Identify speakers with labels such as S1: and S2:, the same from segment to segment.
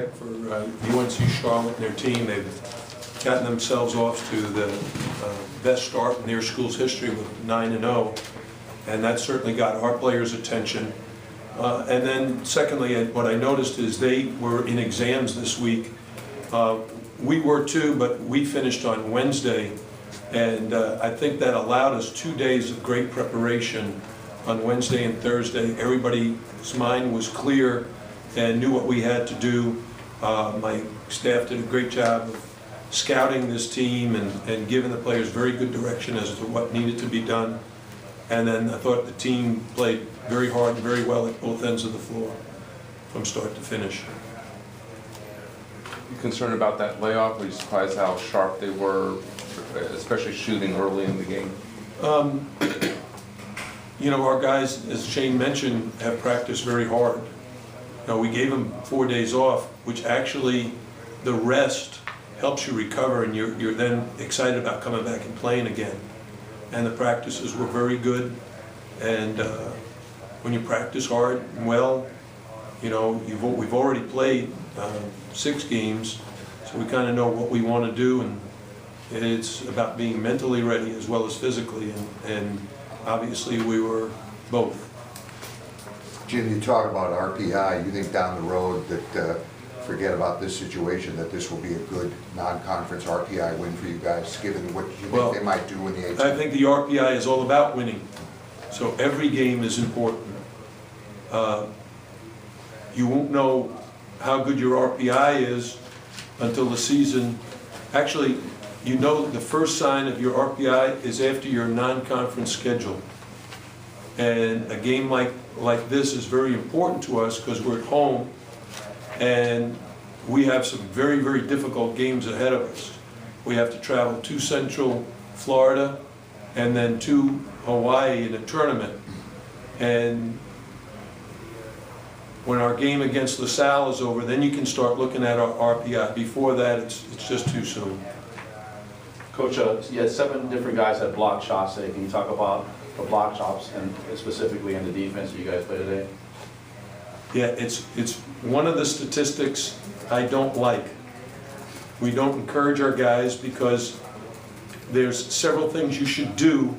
S1: For UNC Charlotte and their team. They've gotten themselves off to the best start in their school's history with 9-0, and that certainly got our players' attention. And then secondly, what I noticed is they were in exams this week. We were too, but we finished on Wednesday, and I think that allowed us 2 days of great preparation on Wednesday and Thursday. Everybody's mind was clear and knew what we had to do. My staff did a great job of scouting this team and giving the players very good direction as to what needed to be done. And then I thought the team played very hard and very well at both ends of the floor from start to finish.
S2: You concerned about that layoff? Were you surprised how sharp they were, especially shooting early in the game?
S1: You know, our guys, as Shane mentioned, have practiced very hard. Now, we gave them 4 days off, which actually the rest helps you recover, and you're then excited about coming back and playing again. And the practices were very good, and when you practice hard and well, you know, we've already played 6 games, so we kind of know what we want to do, and it's about being mentally ready as well as physically, and obviously we were both.
S3: Jim, you talk about RPI. You think down the road that, forget about this situation, that this will be a good non-conference RPI win for you guys, given what you think they might do in the 18th?
S1: I think the RPI is all about winning. So every game is important. You won't know how good your RPI is until the season. Actually, you know the first sign of your RPI is after your non-conference schedule. And a game like this is very important to us because we're at home and we have some very, very difficult games ahead of us. We have to travel to Central Florida and then to Hawaii in a tournament. And when our game against LaSalle is over, then you can start looking at our RPI. Before that, it's just too soon.
S4: Coach, you had 7 different guys that blocked shots today. Can you talk about the block shots and specifically in the defense that you guys play today?
S1: Yeah, it's one of the statistics I don't like. We don't encourage our guys because there's several things you should do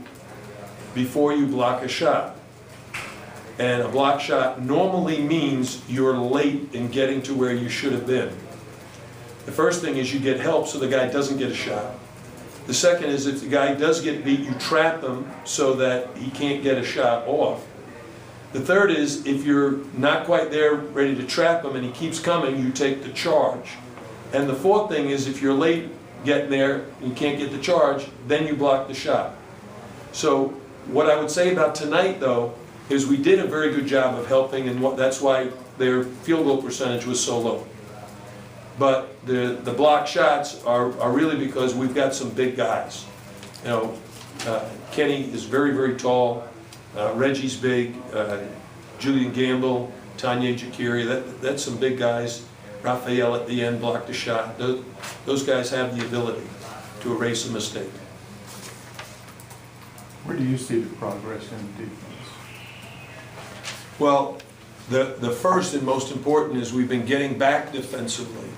S1: before you block a shot. And a block shot normally means you're late in getting to where you should have been. The first thing is you get help so the guy doesn't get a shot. The second is if the guy does get beat, you trap him so that he can't get a shot off. The third is if you're not quite there ready to trap him and he keeps coming, you take the charge. And the fourth thing is if you're late getting there, you can't get the charge, then you block the shot. So what I would say about tonight, though, is we did a very good job of helping, and that's why their field goal percentage was so low. But the block shots are really because we've got some big guys. You know, Kenny is very, very tall. Reggie's big. Julian Gamble, Tanya Jakiri. That's some big guys. Raphael at the end blocked a shot. Those guys have the ability to erase a mistake.
S5: Where do you see the progress in defense?
S1: Well, the first and most important is we've been getting back defensively.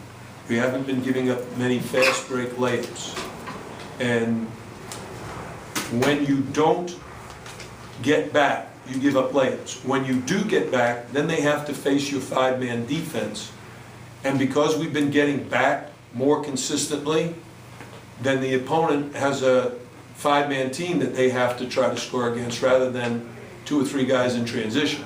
S1: We haven't been giving up many fast break layups. And when you don't get back, you give up layups. When you do get back, then they have to face your 5-man defense. And because we've been getting back more consistently, then the opponent has a 5-man team that they have to try to score against rather than 2 or 3 guys in transition.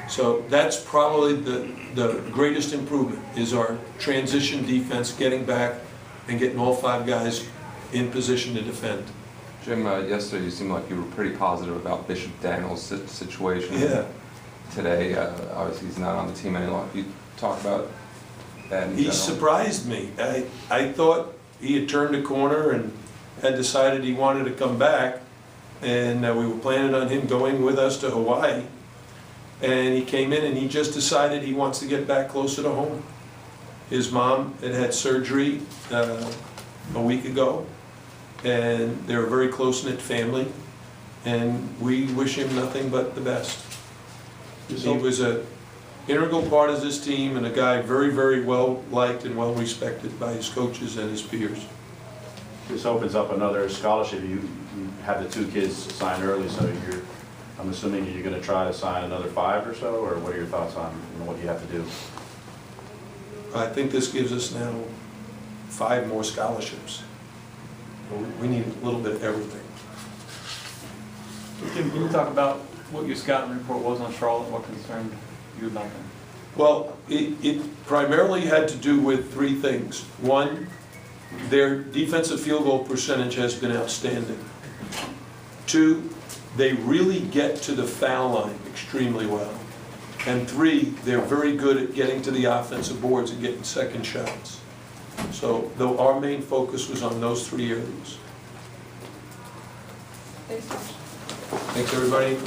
S1: So that's probably the greatest improvement is our transition defense, getting back and getting all 5 guys in position to defend.
S2: Jim, yesterday you seemed like you were pretty positive about Bishop Daniels' situation.
S1: Yeah.
S2: Today, obviously he's not on the team any longer. Can you talk about that in
S1: He
S2: general?
S1: surprised me. I thought he had turned a corner and had decided he wanted to come back, and we were planning on him going with us to Hawaii. And he came in and he just decided he wants to get back closer to home. His mom had surgery a week ago, and they're a very close-knit family, and we wish him nothing but the best. He was a integral part of this team and a guy very, very well liked and well respected by his coaches and his peers.
S4: This opens up another scholarship. You had the 2 kids sign early, so I'm assuming you're gonna try to sign another 5 or so, or what are your thoughts on, what you have to do?
S1: I think this gives us now 5 more scholarships. We need a little bit of everything.
S5: Jim, can you talk about what your scouting report was on Charlotte, what concerned you about them?
S1: Well, it primarily had to do with 3 things. One, their defensive field goal percentage has been outstanding. 2, they really get to the foul line extremely well. And 3, they're very good at getting to the offensive boards and getting second shots. So though our main focus was on those 3 areas.
S6: Thanks, Coach.
S1: Thanks, everybody.